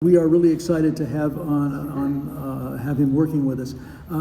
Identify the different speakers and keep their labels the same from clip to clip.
Speaker 1: We are really excited to have have him working with us.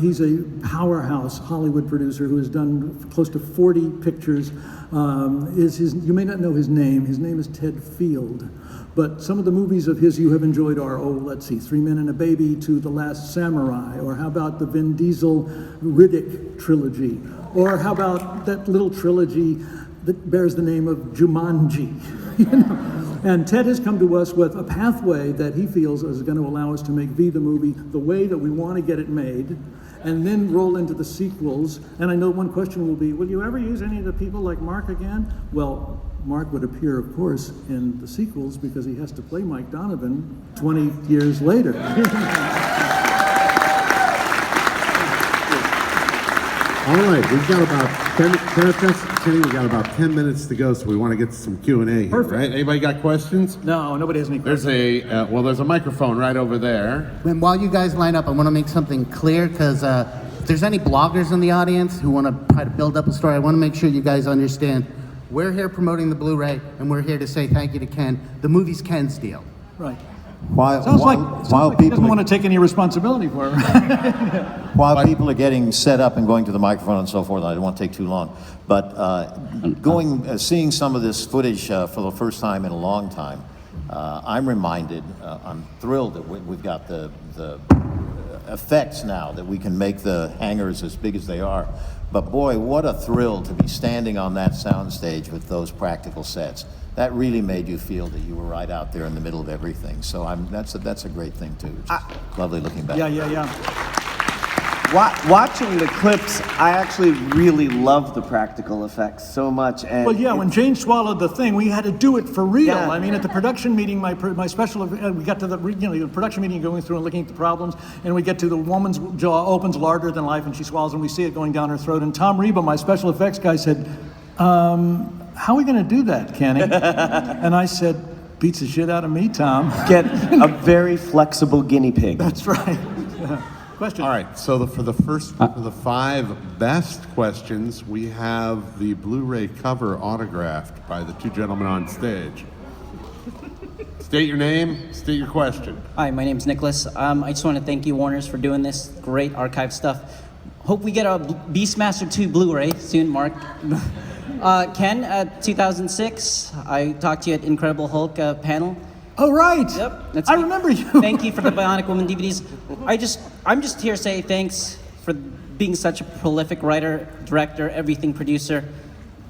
Speaker 1: He's a powerhouse Hollywood producer who has done close to 40 pictures. You may not know his name. His name is Ted Field. But some of the movies of his you have enjoyed are, let's see, Three Men and a Baby to The Last Samurai, or how about the Vin Diesel Riddick trilogy, or how about that little trilogy that bears the name of Jumanji. You know? And Ted has come to us with a pathway that he feels is going to allow us to make V the movie the way that we want to get it made, and then roll into the sequels. And I know one question will be, will you ever use any of the people like Mark again? Well, Mark would appear, of course, in the sequels because he has to play Mike Donovan 20 years later.
Speaker 2: All right, we've got about 10 minutes to go, so we want to get to some Q&A here,
Speaker 1: Perfect.
Speaker 2: right? Anybody got questions?
Speaker 1: No, nobody has any questions.
Speaker 2: There's a microphone right over there.
Speaker 3: And while you guys line up, I want to make something clear, because if there's any bloggers in the audience who want to try to build up a story, I want to make sure you guys understand we're here promoting the Blu-ray, and we're here to say thank you to Ken. The movie's Ken's deal.
Speaker 1: Right.
Speaker 4: Sounds like
Speaker 1: he doesn't want to take any responsibility for it.
Speaker 4: While people are getting set up and going to the microphone and so forth, I don't want to take too long, but seeing some of this footage for the first time in a long time, I'm reminded, I'm thrilled that we've got the effects now, that we can make the hangars as big as they are. But boy, what a thrill to be standing on that soundstage with those practical sets. That really made you feel that you were right out there in the middle of everything. So that's a great thing too. Lovely looking back.
Speaker 1: Yeah.
Speaker 5: Watching the clips, I actually really love the practical effects so much. And
Speaker 1: well, yeah, when Jane swallowed the thing, we had to do it for real.
Speaker 5: Yeah.
Speaker 1: I mean, at the production meeting, my special, we got to the production meeting, going through and looking at the problems, and we get to the woman's jaw opens larger than life, and she swallows, and we see it going down her throat. And Tom Reba, my special effects guy, said, how are we going to do that, Kenny? And I said, beats the shit out of me, Tom.
Speaker 5: Get a very flexible guinea pig.
Speaker 1: That's right. Question.
Speaker 2: All right, so for the 5 best questions, we have the Blu-ray cover autographed by the two gentlemen on stage. State your name, state your question.
Speaker 6: Hi, my name's Nicholas. I just want to thank you, Warners, for doing this great archive stuff. Hope we get a Beastmaster 2 Blu-ray soon, Mark. Ken, 2006, I talked to you at Incredible Hulk panel.
Speaker 1: Oh, right.
Speaker 6: Yep.
Speaker 1: I remember you.
Speaker 6: Thank you for the Bionic Woman DVDs. I'm just here to say thanks for being such a prolific writer, director, everything producer.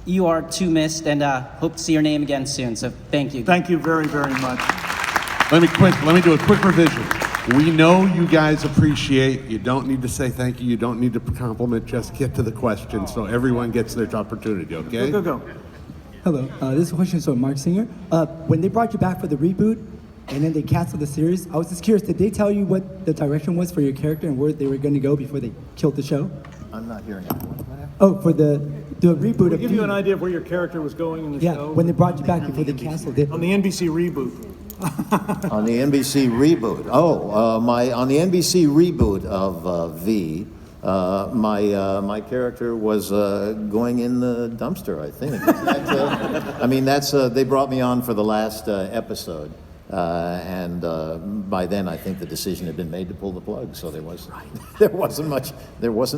Speaker 6: You are too missed, and hope to see your name again soon. So thank you.
Speaker 1: Thank you very, very much.
Speaker 2: Let me do a quick revision. We know you guys appreciate. You don't need to say thank you. You don't need to compliment. Just get to the question so everyone gets their opportunity. Okay?
Speaker 1: Go.
Speaker 7: Hello, this question is from Mark Singer. When they brought you back for the reboot, and then they canceled the series, I was just curious, did they tell you what the direction was for your character and where they were going to go before they killed the show?
Speaker 4: I'm not hearing it.
Speaker 7: Oh, for the reboot of
Speaker 1: Give you an idea of where your character was going in the show?
Speaker 7: Yeah, when they brought you back before they canceled it.
Speaker 1: On the NBC reboot.
Speaker 4: On the NBC reboot. On the NBC reboot of V, my character was going in the dumpster, I think. They brought me on for the last episode, and by then I think the decision had been made to pull the plug, so there wasn't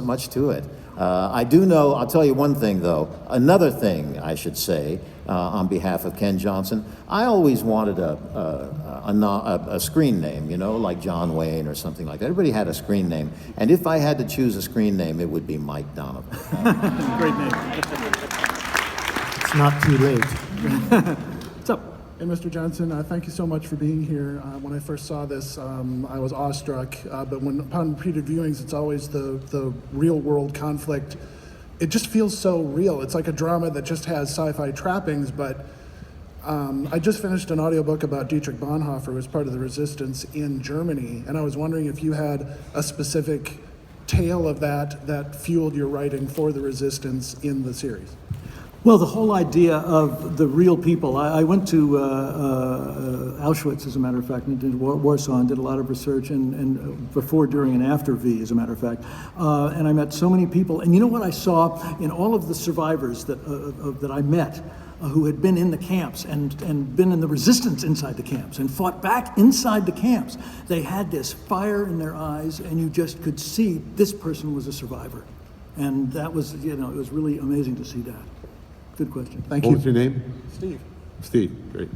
Speaker 4: much to it. I do know. I'll tell you one thing though. Another thing I should say on behalf of Ken Johnson. I always wanted a screen name, like John Wayne or something like that. Everybody had a screen name, and if I had to choose a screen name, it would be Mike Donovan.
Speaker 1: Great name.
Speaker 7: It's not too late.
Speaker 1: What's up?
Speaker 8: Hey, Mr. Johnson, thank you so much for being here. When I first saw this, I was awestruck, but upon repeated viewings, it's always the real-world conflict. It just feels so real. It's like a drama that just has sci-fi trappings, but I just finished an audiobook about Dietrich Bonhoeffer, who was part of the resistance in Germany, and I was wondering if you had a specific tale of that fueled your writing for the resistance in the series.
Speaker 1: Well, the whole idea of the real people. I went to Auschwitz, as a matter of fact, and did Warsaw, and did a lot of research, and before, during, and after V, as a matter of fact. And I met so many people. And you know what I saw in all of the survivors that I met? who had been in the camps and been in the resistance inside the camps and fought back inside the camps. They had this fire in their eyes, and you just could see this person was a survivor. And that was, it was really amazing to see that. Good question.
Speaker 8: Thank
Speaker 2: What
Speaker 8: you.
Speaker 2: was your name?
Speaker 1: Steve.
Speaker 2: Steve, great.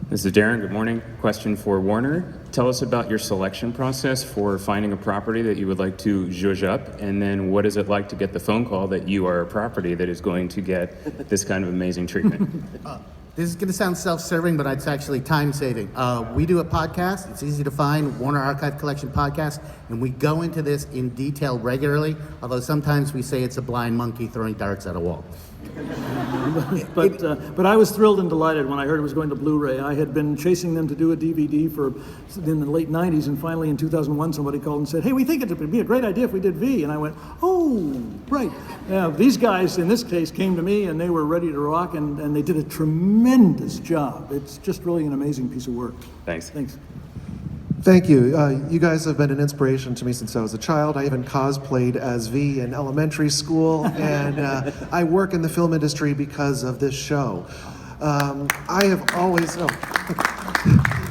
Speaker 9: This is Darren. Good morning. Question for Warner. Tell us about your selection process for finding a property that you would like to zhuzh up, and then what is it like to get the phone call that you are a property that is going to get this kind of amazing treatment?
Speaker 3: This is going to sound self-serving, but it's actually time-saving. We do a podcast. It's easy to find, Warner Archive Collection Podcast, and we go into this in detail regularly, although sometimes we say it's a blind monkey throwing darts at a wall.
Speaker 1: But I was thrilled and delighted when I heard it was going to Blu-ray. I had been chasing them to do a DVD in the late 90s, and finally in 2001 somebody called and said, hey, we think it would be a great idea if we did V. And I went, oh, right. Yeah, these guys, in this case, came to me and they were ready to rock, and they did a tremendous job. It's just really an amazing piece of work.
Speaker 9: Thanks.
Speaker 1: Thanks.
Speaker 10: Thank you. You guys have been an inspiration to me since I was a child. I even cosplayed as V in elementary school, and I work in the film industry because of this show. I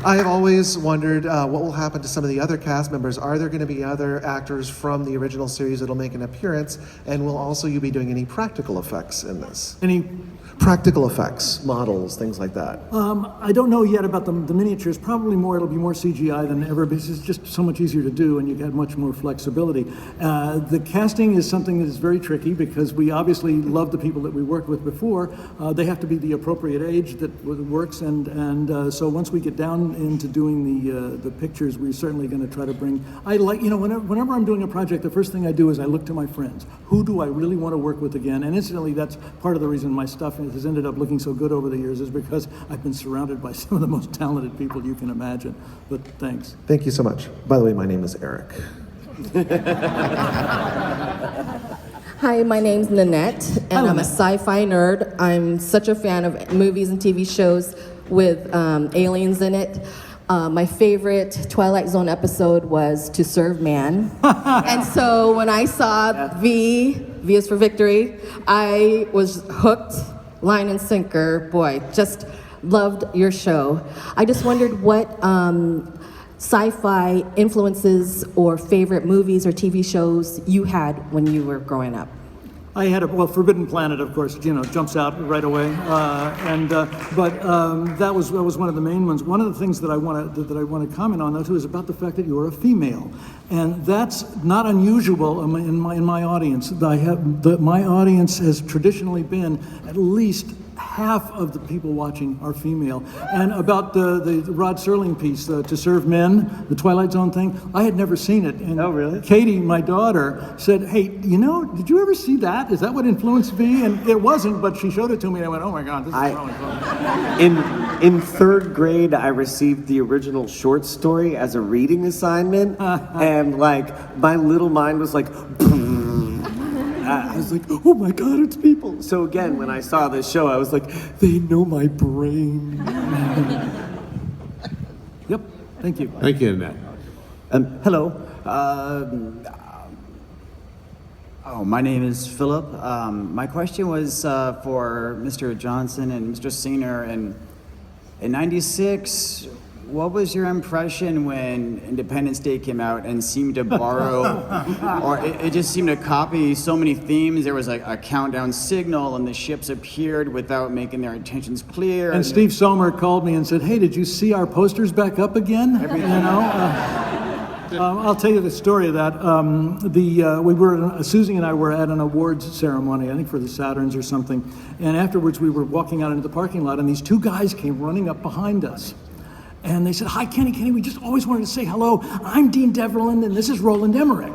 Speaker 10: have always wondered what will happen to some of the other cast members. Are there going to be other actors from the original series that'll make an appearance? And will also you be doing any practical effects in this?
Speaker 1: Any
Speaker 10: Practical effects, models, things like that.
Speaker 1: I don't know yet about the miniatures. Probably more. It'll be more CGI than ever because it's just so much easier to do, and you get much more flexibility. The casting is something that is very tricky because we obviously love the people that we worked with before. They have to be the appropriate age that works, and so once we get down into doing the pictures, we're certainly going to try to bring. I like, whenever I'm doing a project, the first thing I do is I look to my friends. Who do I really want to work with again? And incidentally, that's part of the reason my stuff has ended up looking so good over the years is because I've been surrounded by some of the most talented people you can imagine. But thanks.
Speaker 10: Thank you so much. By the way, my name is Eric.
Speaker 11: Hi, my name's Nanette, and I'm a sci-fi nerd. I'm such a fan of movies and TV shows with aliens in it. My favorite Twilight Zone episode was To Serve Man. And so when I saw V is for Victory, I was hooked, line and sinker. Boy, just loved your show. I just wondered what sci-fi influences or favorite movies or TV shows you had when you were growing up.
Speaker 1: I had Forbidden Planet, of course, jumps out right away, but that was one of the main ones. One of the things that I want to comment on, though, too, is about the fact that you're a female, and that's not unusual in my audience. My audience has traditionally been at least half of the people watching are female. And about the Rod Serling piece, To Serve Men, the Twilight Zone thing, I had never seen it. And
Speaker 5: oh, really?
Speaker 1: Katie, my daughter, said, hey, did you ever see that? Is that what influenced me? And it wasn't, but she showed it to me, and I went, oh my God, this is really fun.
Speaker 5: In third grade, I received the original short story as a reading assignment, and my little mind was like, I was like, oh my God, it's people. So again, when I saw this show, I was like, they know my brain.
Speaker 1: Yep, thank you.
Speaker 2: Thank you, Annette.
Speaker 12: Hello. My name is Philip. My question was for Mr. Johnson and Mr. Singer. And in '96, what was your impression when Independence Day came out and seemed to borrow, or it just seemed to copy so many themes? There was a countdown signal, and the ships appeared without making their intentions clear.
Speaker 1: And Steve Sommer called me and said, hey, did you see our posters back up again? I'll tell you the story of that. Susie and I were at an awards ceremony, I think for the Saturns or something, and afterwards we were walking out into the parking lot, and these two guys came running up behind us. And they said, hi, Kenny, we just always wanted to say hello. I'm Dean Deverland, and this is Roland Emmerich.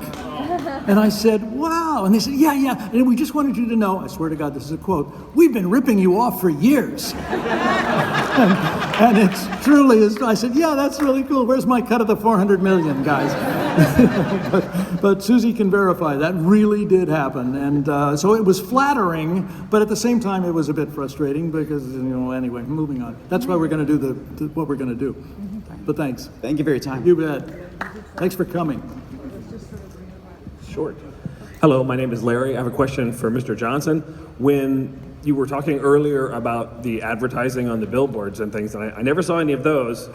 Speaker 1: And I said, wow. And they said, yeah. And we just wanted you to know, I swear to God, this is a quote, we've been ripping you off for years. and it's truly, I said, yeah, that's really cool. Where's my cut of the 400 million, guys? but Susie can verify that really did happen. And so it was flattering, but at the same time, it was a bit frustrating because, anyway, moving on. That's why we're going to do what we're going to do. But thanks.
Speaker 12: Thank you for your time.
Speaker 1: You bet. Thanks for coming.
Speaker 13: Short. Hello, my name is Larry. I have a question for Mr. Johnson. When you were talking earlier about the advertising on the billboards and things, and I never saw any of those,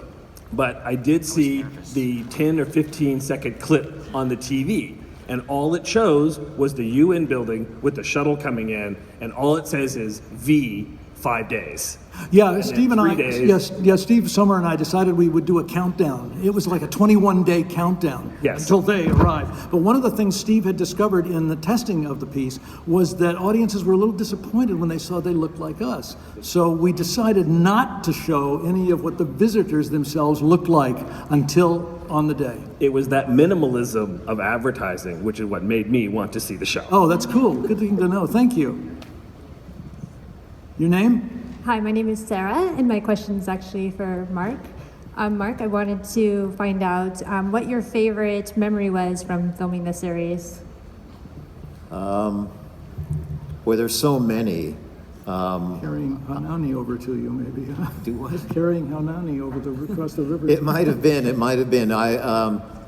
Speaker 13: but I did see the 10 or 15 second clip on the TV. And all it shows was the UN building with the shuttle coming in, and all it says is V, 5 days.
Speaker 1: Yeah, Steve and I,
Speaker 13: 3 days.
Speaker 1: yes, Steve Sommer and I decided we would do a countdown. It was like a 21-day countdown until they arrived. But one of the things Steve had discovered in the testing of the piece was that audiences were a little disappointed when they saw they looked like us. So we decided not to show any of what the visitors themselves looked like until on the day.
Speaker 13: It was that minimalism of advertising, which is what made me want to see the show.
Speaker 1: Oh, that's cool. Good thing to know. Thank you. Your name?
Speaker 14: Hi, my name is Sarah, and my question is actually for Mark. Mark, I wanted to find out what your favorite memory was from filming the series.
Speaker 4: Well, there's so many.
Speaker 1: Carrying Hanani over to you, maybe.
Speaker 4: Do what?
Speaker 1: Carrying Hanani across the river.
Speaker 4: It might have been.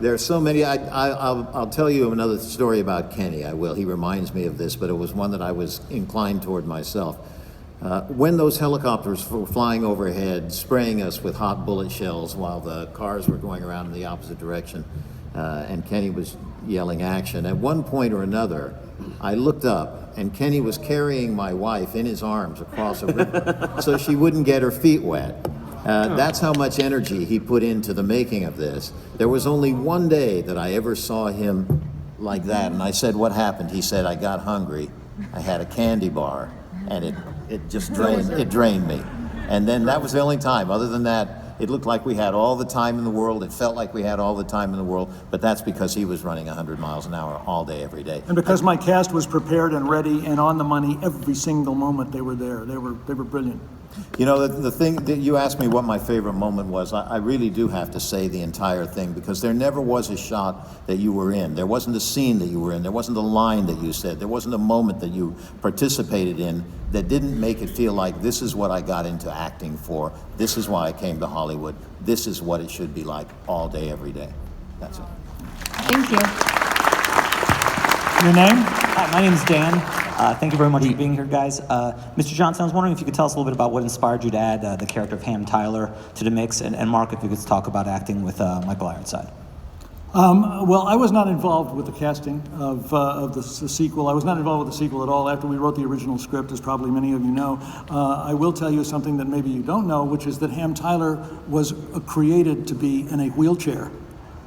Speaker 4: There are so many. I'll tell you another story about Kenny. I will. He reminds me of this, but it was one that I was inclined toward myself. When those helicopters were flying overhead, spraying us with hot bullet shells while the cars were going around in the opposite direction, and Kenny was yelling action, at one point or another, I looked up, and Kenny was carrying my wife in his arms across a river so she wouldn't get her feet wet. That's how much energy he put into the making of this. There was only one day that I ever saw him like that, and I said, "What happened?" He said, "I got hungry. I had a candy bar, and it just drained me." And then that was the only time. Other than that, it looked like we had all the time in the world. It felt like we had all the time in the world, but that's because he was running 100 miles an hour all day, every day.
Speaker 1: And because my cast was prepared and ready and on the money every single moment they were there. They were brilliant.
Speaker 4: You know, the thing that you asked me what my favorite moment was, I really do have to say the entire thing, because there never was a shot that you were in. There wasn't a scene that you were in. There wasn't a line that you said. There wasn't a moment that you participated in that didn't make it feel like, this is what I got into acting for. This is why I came to Hollywood. This is what it should be like all day, every day. That's it.
Speaker 14: Thank you.
Speaker 1: Your name?
Speaker 15: Hi, my name is Dan. Thank you very much for being here, guys. Mr. Johnson, I was wondering if you could tell us a little bit about what inspired you to add the character of Ham Tyler to the mix, and Mark, if you could talk about acting with Michael Ironside.
Speaker 1: Well, I was not involved with the casting of the sequel. I was not involved with the sequel at all after we wrote the original script, as probably many of you know. I will tell you something that maybe you don't know, which is that Ham Tyler was created to be in a wheelchair.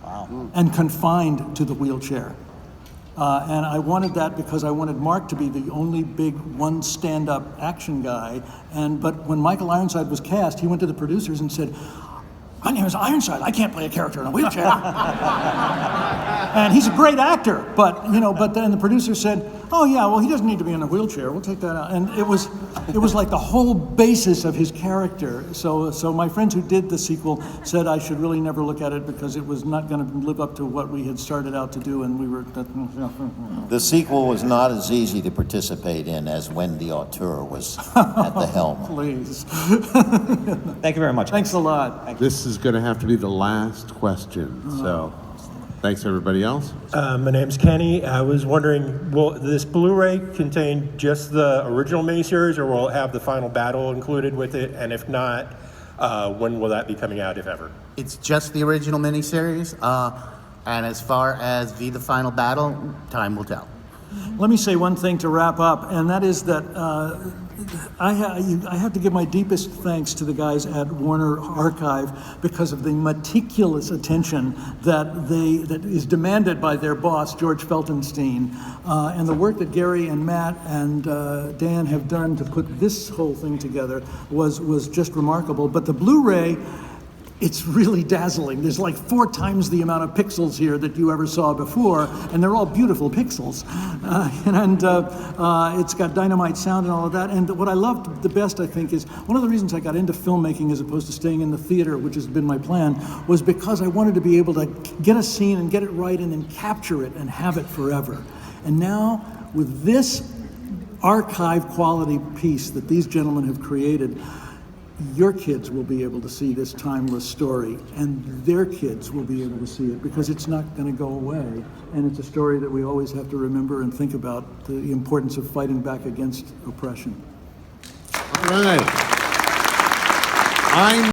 Speaker 15: Wow.
Speaker 1: And confined to the wheelchair. And I wanted that because I wanted Mark to be the only big one stand-up action guy. But when Michael Ironside was cast, he went to the producers and said, "My name is Ironside. I can't play a character in a wheelchair." And he's a great actor, but then the producer said, "Oh yeah, well, he doesn't need to be in a wheelchair. We'll take that out." And it was like the whole basis of his character. So my friends who did the sequel said I should really never look at it because it was not going to live up to what we had started out to do, and we were.
Speaker 4: The sequel was not as easy to participate in as when the auteur was at the helm.
Speaker 1: Please.
Speaker 15: Thank you very much.
Speaker 1: Thanks a lot.
Speaker 2: This is going to have to be the last question. So, thanks everybody else.
Speaker 16: My name's Kenny. I was wondering, will this Blu-ray contain just the original miniseries, or will it have the final battle included with it? And if not, when will that be coming out, if ever?
Speaker 3: It's just the original miniseries, and as far as The Final Battle, time will tell.
Speaker 1: Let me say one thing to wrap up, and that is that I have to give my deepest thanks to the guys at Warner Archive because of the meticulous attention that is demanded by their boss, George Feltenstein, and the work that Gary and Matt and Dan have done to put this whole thing together was just remarkable. But the Blu-ray, it's really dazzling. There's like 4 times the amount of pixels here that you ever saw before, and they're all beautiful pixels. It's got dynamite sound and all of that. And what I loved the best, I think, is one of the reasons I got into filmmaking as opposed to staying in the theater, which has been my plan, was because I wanted to be able to get a scene and get it right and then capture it and have it forever. And now, with this archive quality piece that these gentlemen have created, your kids will be able to see this timeless story, and their kids will be able to see it because it's not going to go away. And it's a story that we always have to remember and think about the importance of fighting back against oppression.
Speaker 2: right. I